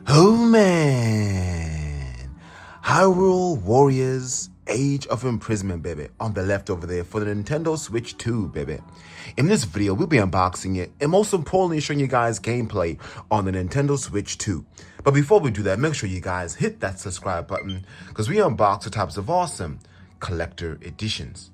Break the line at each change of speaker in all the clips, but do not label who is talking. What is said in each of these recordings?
Oh man! Hyrule Warriors Age of Imprisonment, baby, on the left over there for the Nintendo Switch 2, baby. In this video, we'll be unboxing it and most importantly showing you guys gameplay on the Nintendo Switch 2. But before we do that, make sure you guys hit that subscribe button because we unbox the types of awesome collector editions.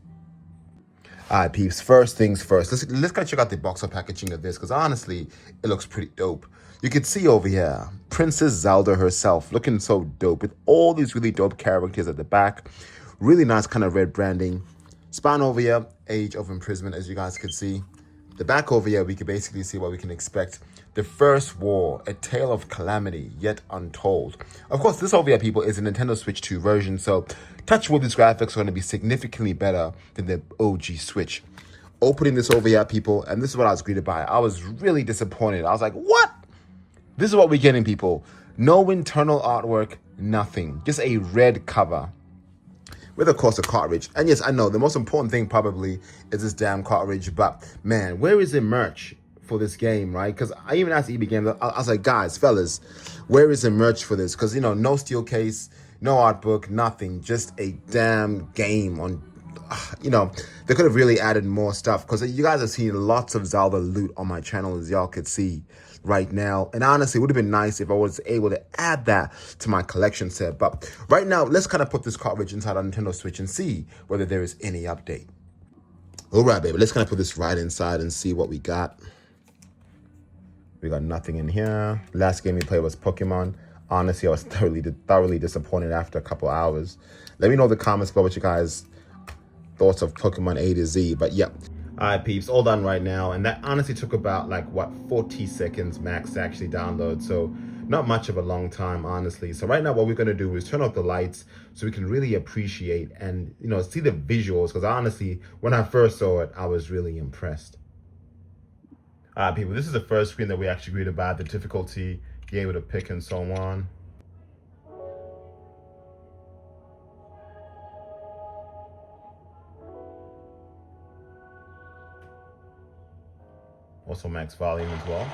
Alright, peeps. First things first. Let's kind of check out the box art packaging of this because honestly, it looks pretty dope. You can see over here, Princess Zelda herself, looking so dope with all these really dope characters at the back. Really nice kind of red branding. Spine over here, Age of Imprisonment, as you guys can see. The back over here, we can basically see what we can expect. The First War, a tale of calamity yet untold. Of course, this over here, people, is a Nintendo Switch 2 version, so touch wood, these graphics are going to be significantly better than the OG Switch. Opening this over here, people, and this is what I was greeted by. I was really disappointed. I was like, what? This is what we're getting, people. No internal artwork, nothing. Just a red cover with, of course, a cartridge. And yes, I know the most important thing probably is this damn cartridge, but man, where is the merch for this game, right? Because I even asked EB Games, I was like, guys, fellas, where is the merch for this? Because, you know, no steel case, no art book, nothing, just a damn game on, you know, they could have really added more stuff because you guys have seen lots of Zelda loot on my channel, as y'all could see right now. And honestly, it would have been nice if I was able to add that to my collection set. But right now, let's kind of put this cartridge inside our Nintendo Switch and see whether there is any update. All right, baby, let's kind of put this right inside and see what we got. We got nothing in here. Last game we played was Pokemon. Honestly, I was thoroughly disappointed after a couple hours. Let me know in the comments below what you guys thoughts of Pokemon A to Z. But yep. All right, peeps, all done right now. And that honestly took about like, what, 40 seconds max to actually download. So not much of a long time, honestly. So right now what we're going to do is turn off the lights so we can really appreciate and, you know, see the visuals. Because honestly, when I first saw it, I was really impressed. All right, people, this is the first screen that we actually greeted about the difficulty, you're able to pick and so on. Also max volume as well.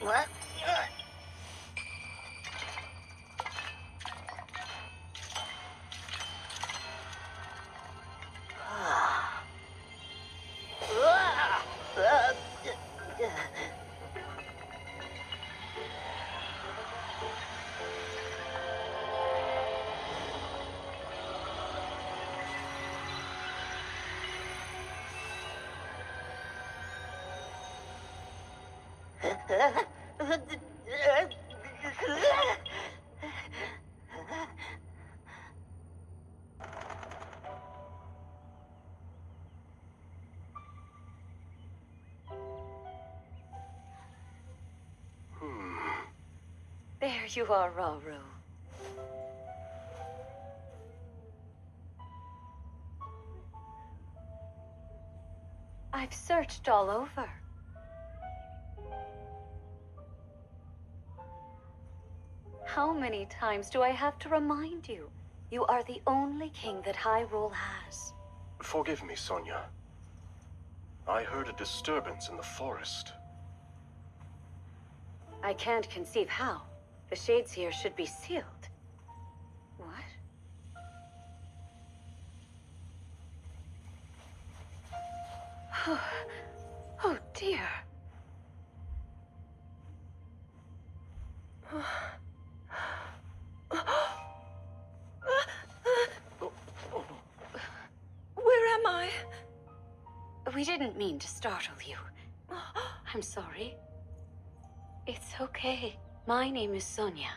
What?
There you are, Rauru. I've searched all over. How many times do I have to remind you? You are the only king that Hyrule has.
Forgive me, Sonia. I heard a disturbance in the forest.
I can't conceive how. The shades here should be sealed. What? Oh dear. We didn't mean to startle you. I'm sorry. It's okay. My name is Sonia.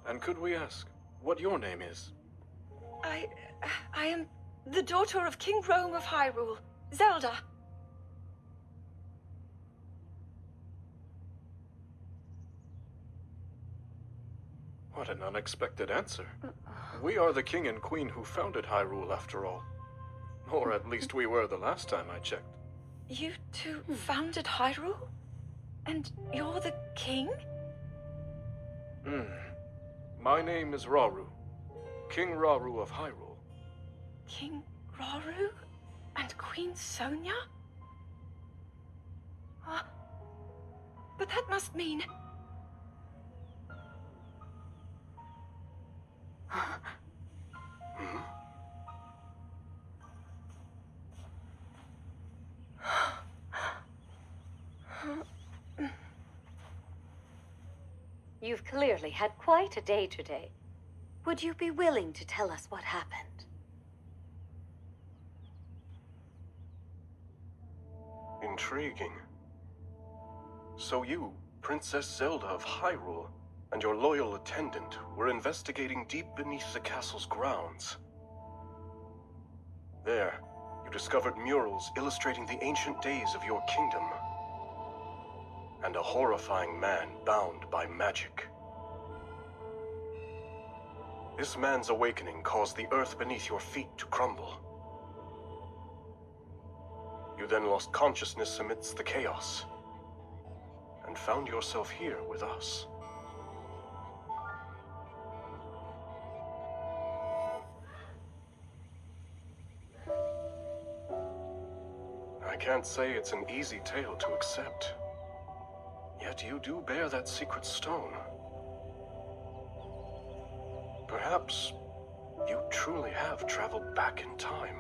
And could we ask what your name is?
I am the daughter of King Rome of Hyrule, Zelda.
What an unexpected answer. We are the king and queen who founded Hyrule, after all. Or at least we were the last time I checked.
You two founded Hyrule? And you're the king?
My name is Rauru. King Rauru of Hyrule.
King Rauru? And Queen Sonia? But that must mean...
You've clearly had quite a day today. Would you be willing to tell us what happened?
Intriguing. So you, Princess Zelda of Hyrule, and your loyal attendant were investigating deep beneath the castle's grounds. There, you discovered murals illustrating the ancient days of your kingdom. And a horrifying man bound by magic. This man's awakening caused the earth beneath your feet to crumble. You then lost consciousness amidst the chaos, and found yourself here with us. I can't say it's an easy tale to accept. Yet you do bear that secret stone. Perhaps you truly have traveled back in time.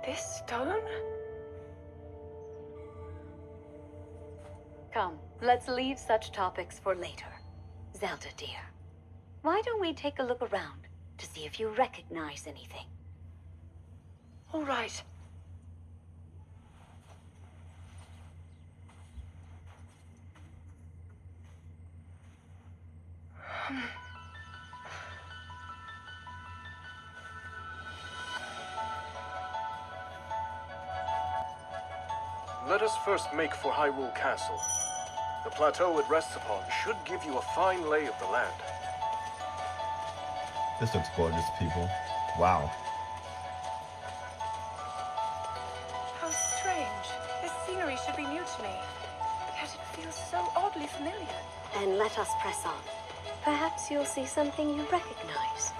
This stone?
Come, let's leave such topics for later. Zelda, dear, why don't we take a look around to see if you recognize anything?
All right.
Let us first make for Hyrule Castle. The plateau it rests upon should give you a fine lay of the land.
This looks gorgeous, people. Wow.
How strange. This scenery should be new to me. Yet it feels so oddly familiar.
And let us press on. Perhaps you'll see something you recognize.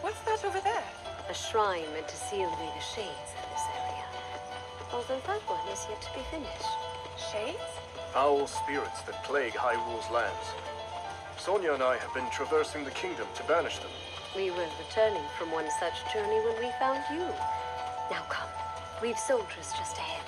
What's that over there?
A shrine meant to seal away the shades in this area. Although that one is yet to be finished.
Shades?
Foul spirits that plague Hyrule's lands. Sonia and I have been traversing the kingdom to banish them.
We were returning from one such journey when we found you. Now come, we've soldiers just ahead.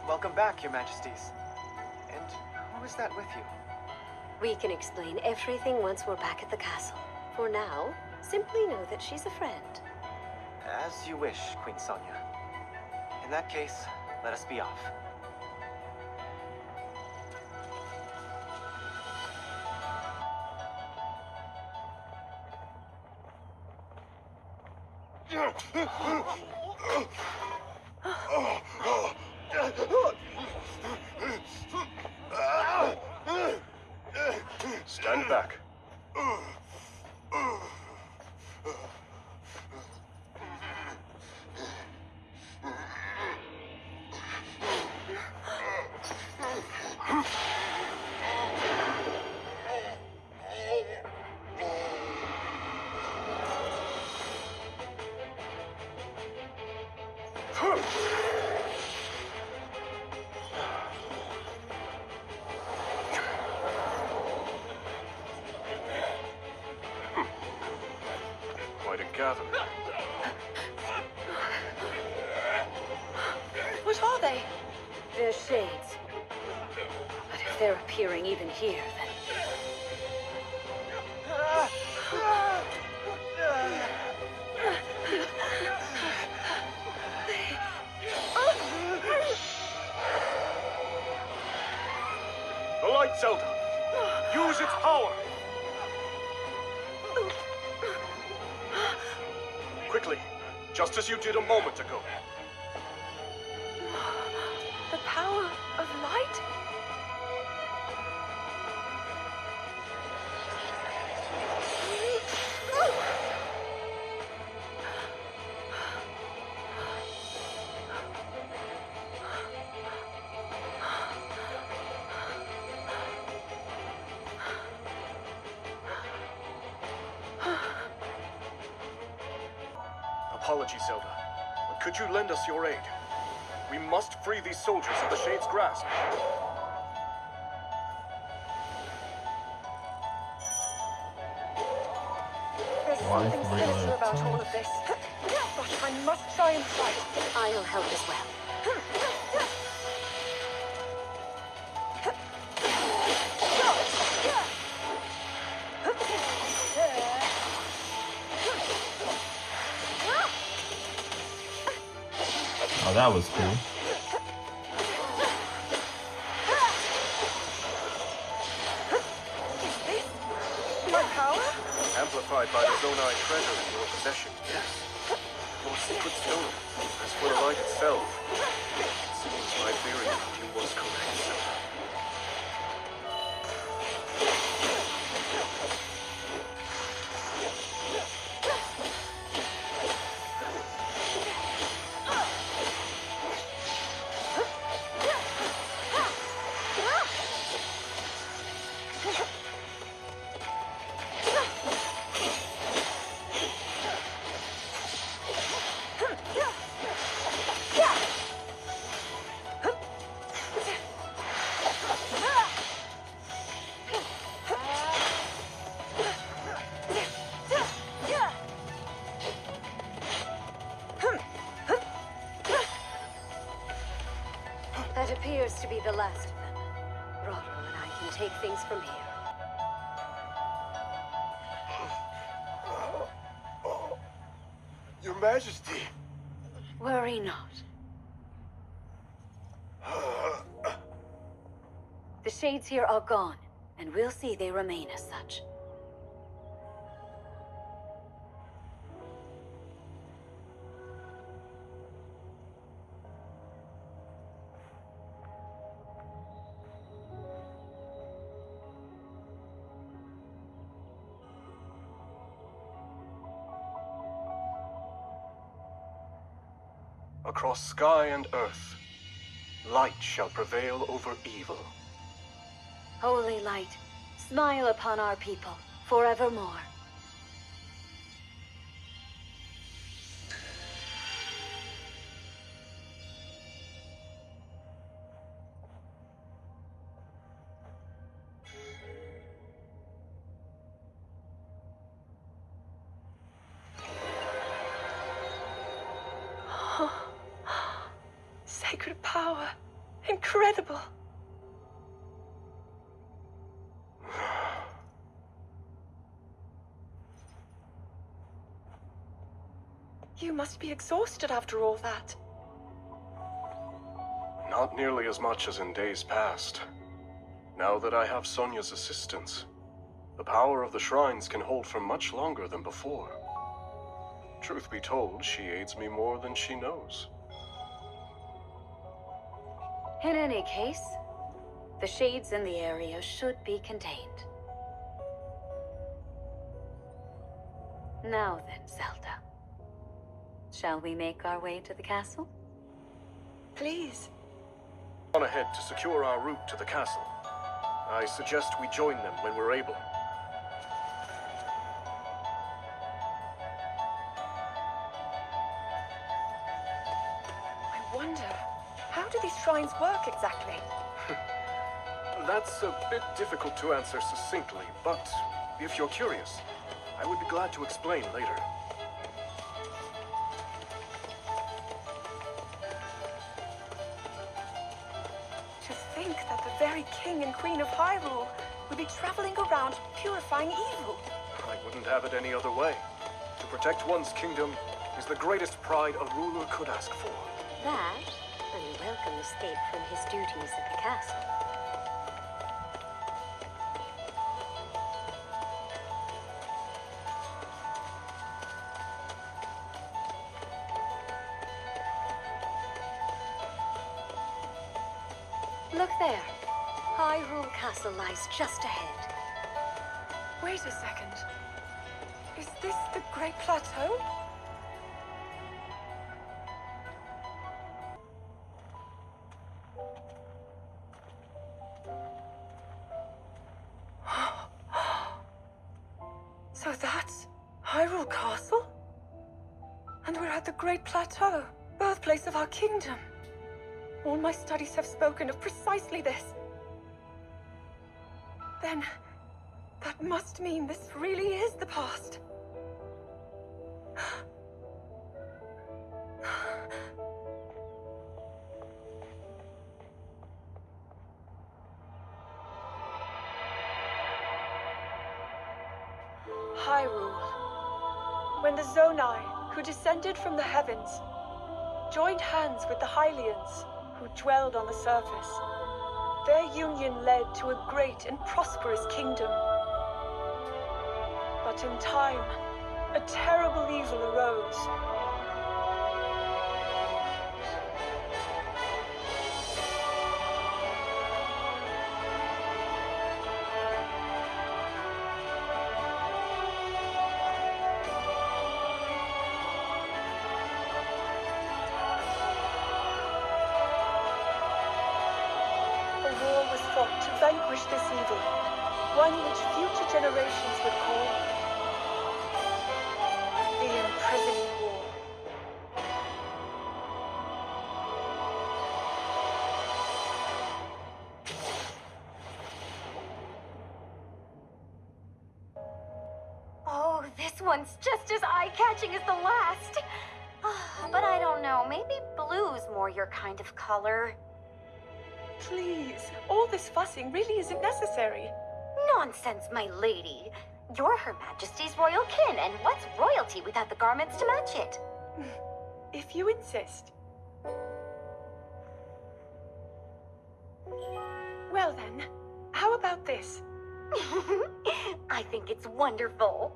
Welcome back, Your Majesties. And who is that with you?
We can explain everything once we're back at the castle. For now, simply know that she's a friend.
As you wish, Queen Sonia. In that case, let us be off.
Stand back. Quite a gathering.
What are they?
They're shades. But if they're appearing even here, then...
The light, Zelda! Use its power! Quickly, just as you did a moment ago.
The power of light?
Apologies, Zelda, but could you lend us your aid? We must free these soldiers of the Shade's grasp.
There's something sinister about all of this. But I must try and fight.
I'll help as well.
Oh, that was cool.
My power?
Amplified by the Zonai treasure in your possession, yes. Your secret stone, as for the light itself, it seems my theory about you was correct, Zelda.
That appears to be the last of them. Rotto and I can take things from here.
Your Majesty!
Worry not. The shades here are gone, and we'll see they remain as such.
Across sky and earth, light shall prevail over evil.
Holy light, smile upon our people forevermore.
Sacred power. Incredible. You must be exhausted after all that.
Not nearly as much as in days past. Now that I have Sonia's assistance, the power of the shrines can hold for much longer than before. Truth be told, she aids me more than she knows.
In any case, the shades in the area should be contained. Now then, Zelda. Shall we make our way to the castle?
Please.
On ahead to secure our route to the castle. I suggest we join them when we're able.
wonder, how do these shrines work exactly?
That's a bit difficult to answer succinctly, but if you're curious, I would be glad to explain later.
To think that the very king and queen of Hyrule would be traveling around purifying evil.
I wouldn't have it any other way. To protect one's kingdom is the greatest pride a ruler could ask for.
That, and a welcome escape from his duties at the castle. Look there. Hyrule Castle lies just ahead.
Wait a second. Is this the Great Plateau? So that's Hyrule Castle? And we're at the Great Plateau, birthplace of our kingdom. All my studies have spoken of precisely this. Then, that must mean this really is the past. Hyrule. When the Zonai, who descended from the heavens, joined hands with the Hylians, who dwelled on the surface, their union led to a great and prosperous kingdom. But in time, a terrible evil arose. To vanquish this evil, one which future generations would call the Imprisonment War.
Oh, this one's just as eye-catching as the last. But I don't know, maybe blue's more your kind of color.
Please, all this fussing really isn't necessary.
Nonsense, my lady. You're Her Majesty's royal kin, and what's royalty without the garments to match it?
If you insist. Well then, how about this?
I think it's wonderful.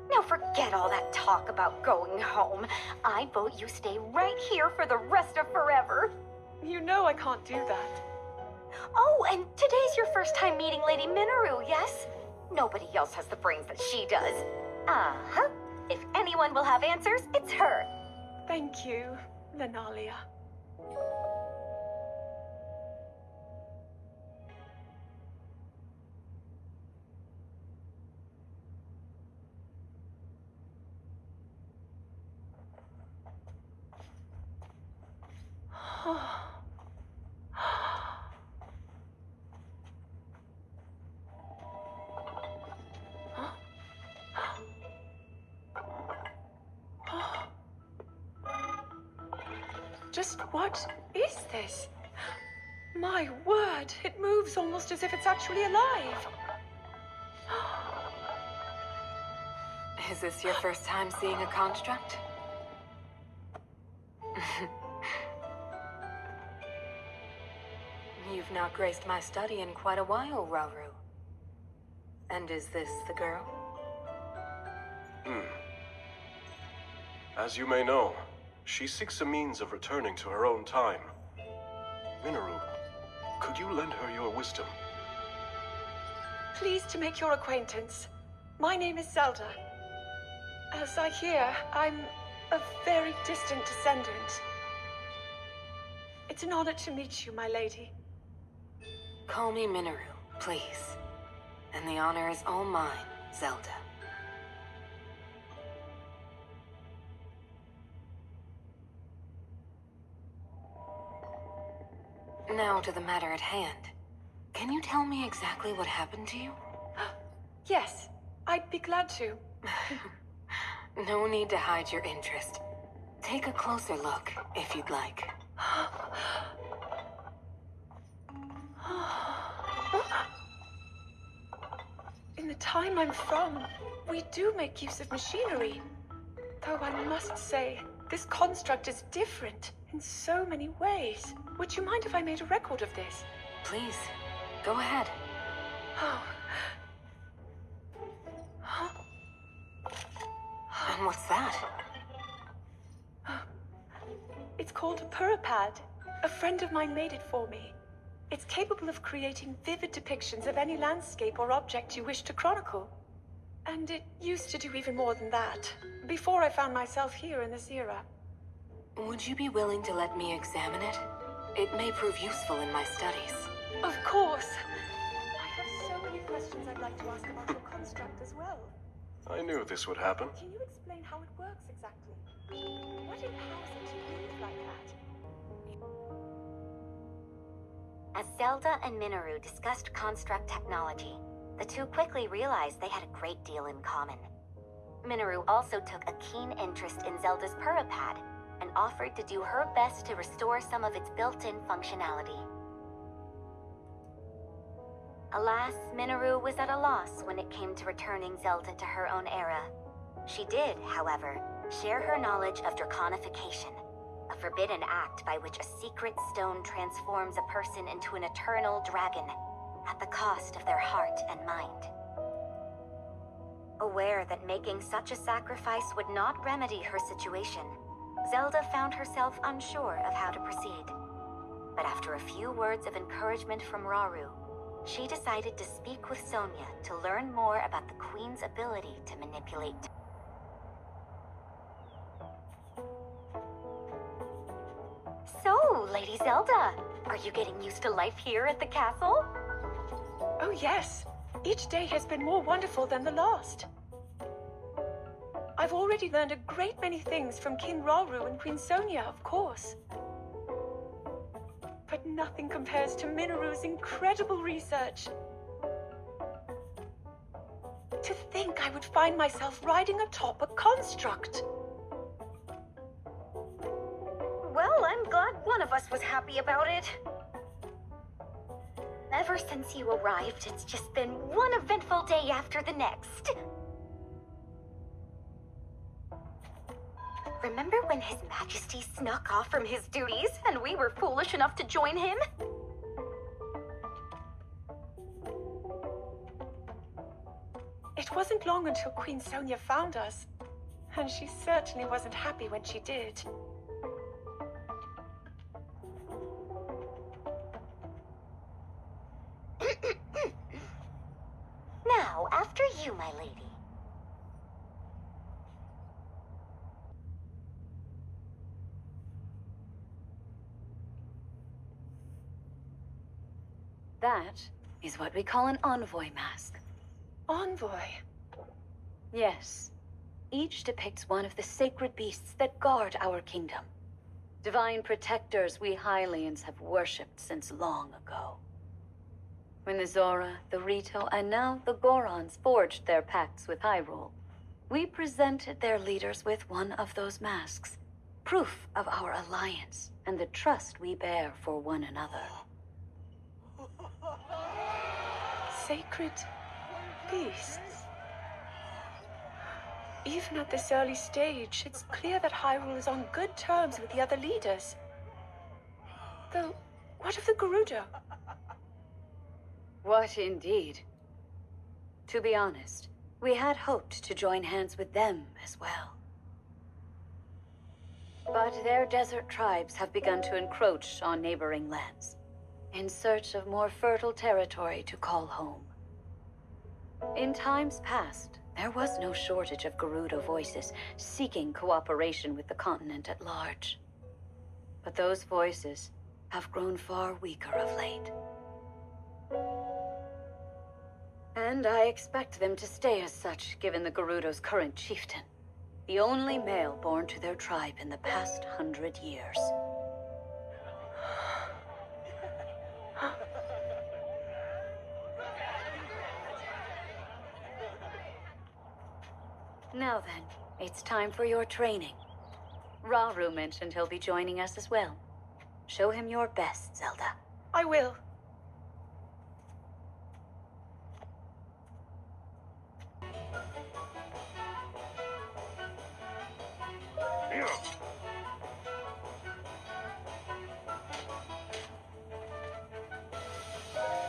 Now forget all that talk about going home. I vote you stay right here for the rest of forever.
You know I can't do that.
Oh, and today's your first time meeting Lady Minoru, yes? Nobody else has the brains that she does. Uh-huh. If anyone will have answers, it's her.
Thank you, Lenalia. Just what is this? My word, it moves almost as if it's actually alive.
Is this your first time seeing a construct? You've not graced my study in quite a while, Rauru. And is this the girl?
As you may know, she seeks a means of returning to her own time. Minoru, could you lend her your wisdom?
Pleased to make your acquaintance. My name is Zelda. As I hear, I'm a very distant descendant. It's an honor to meet you, my lady.
Call me Minoru, please. And the honor is all mine, Zelda. Now to the matter at hand. Can you tell me exactly what happened to you?
Yes, I'd be glad to.
No need to hide your interest. Take a closer look, if you'd like.
In the time I'm from, we do make use of machinery. Though I must say, this construct is different in so many ways. Would you mind if I made a record of this?
Please, go ahead.
Oh.
And what's that?
It's called a Purapad. A friend of mine made it for me. It's capable of creating vivid depictions of any landscape or object you wish to chronicle. And it used to do even more than that, before I found myself here in this era.
Would you be willing to let me examine it? It may prove useful in my studies.
Of course. I have so many questions I'd like to ask about your construct as well.
I knew this would happen.
Can you explain how it works exactly? What empowers it to move like that?
As Zelda and Minoru discussed construct technology, the two quickly realized they had a great deal in common. Minoru also took a keen interest in Zelda's Purapad and offered to do her best to restore some of its built-in functionality. Alas, Minoru was at a loss when it came to returning Zelda to her own era. She did, however, share her knowledge of draconification, a forbidden act by which a secret stone transforms a person into an eternal dragon at the cost of their heart and mind. Aware that making such a sacrifice would not remedy her situation, Zelda found herself unsure of how to proceed. But after a few words of encouragement from Rauru, she decided to speak with Sonia to learn more about the Queen's ability to manipulate. So, Lady Zelda, are you getting used to life here at the castle?
Oh yes. Each day has been more wonderful than the last. I've already learned a great many things from King Rauru and Queen Sonia, of course. But nothing compares to Minoru's incredible research. To think I would find myself riding atop a construct.
Well, I'm glad one of us was happy about it. Ever since you arrived, it's just been one eventful day after the next. Remember when His Majesty snuck off from his duties and we were foolish enough to join him?
It wasn't long until Queen Sonia found us, and she certainly wasn't happy when she did.
Now, after you, my lady.
That is what we call an envoy mask.
Envoy?
Yes. Each depicts one of the sacred beasts that guard our kingdom. Divine protectors we Hylians have worshipped since long ago. When the Zora, the Rito, and now the Gorons forged their pacts with Hyrule, we presented their leaders with one of those masks, proof of our alliance and the trust we bear for one another.
Sacred beasts? Even at this early stage, it's clear that Hyrule is on good terms with the other leaders. Though, what of the Gerudo?
What indeed? To be honest, we had hoped to join hands with them as well. But their desert tribes have begun to encroach on neighboring lands, in search of more fertile territory to call home. In times past, there was no shortage of Gerudo voices seeking cooperation with the continent at large. But those voices have grown far weaker of late. And I expect them to stay as such, given the Gerudo's current chieftain, the only male born to their tribe in the past 100 years. Now then, it's time for your training. Rauru mentioned he'll be joining us as well. Show him your best, Zelda.
I will.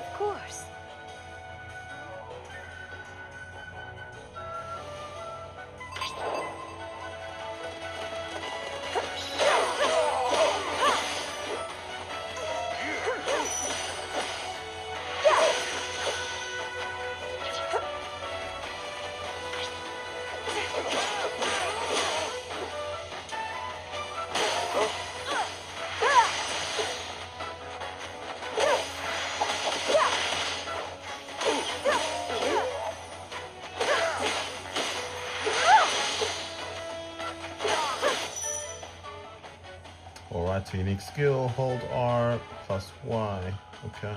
Of course.
Alright, so unique skill, hold R plus Y. Okay.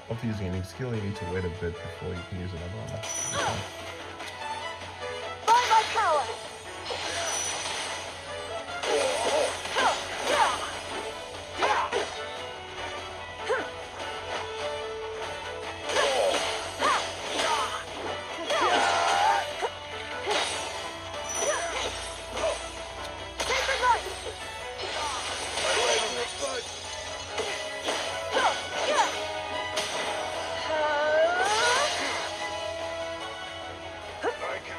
After using a unique skill, you need to wait a bit before you can use another one. Okay.
By my power!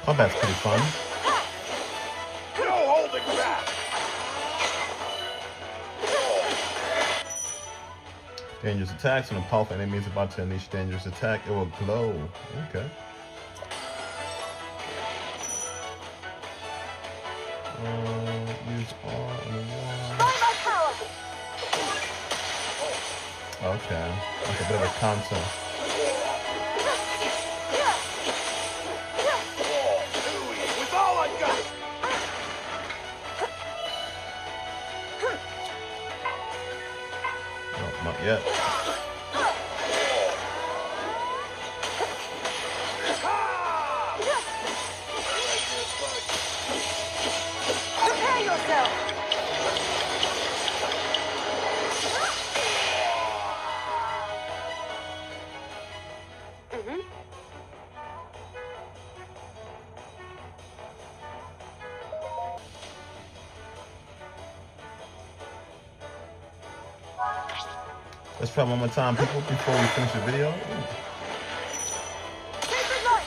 Combat's pretty fun.
No holding back!
Dangerous attacks. When a powerful enemy is about to unleash dangerous attack, it will glow. Okay. Use R on the wall.
By my power!
Okay. Like a bit of a counter.
With all I got!
No, not yet.
Prepare yourself!
Let's try one more time, people, before we finish the video.
Sacred light!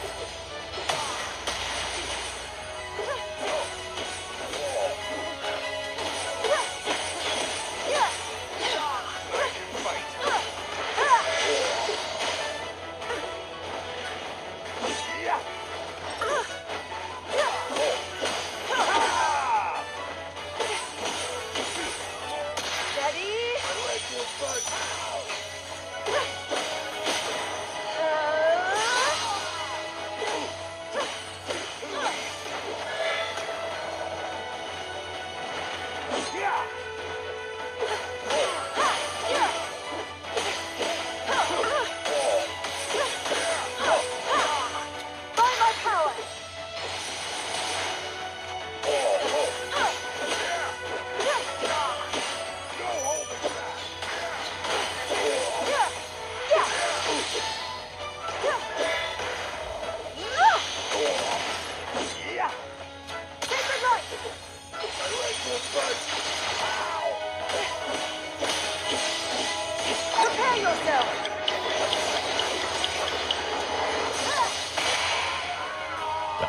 Prepare yourself!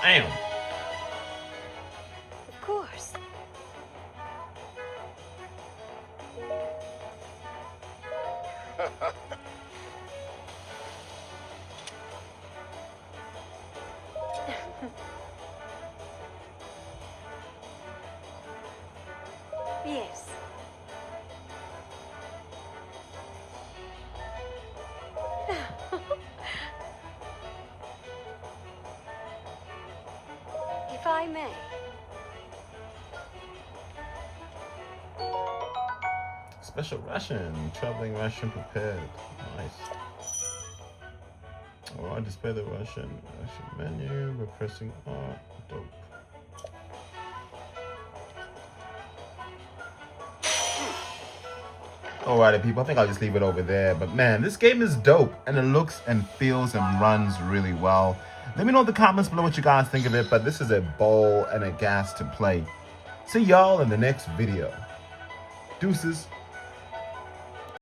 Damn.
Of course. Yes. If I may.
Special ration. Traveling ration prepared. Nice. Or I display the Russian menu by pressing R. Dope. Alrighty, people, I think I'll just leave it over there. But man, this game is dope, and it looks and feels and runs really well. Let me know in the comments below what you guys think of it, but this is a ball and a gas to play. See y'all in the next video. Deuces.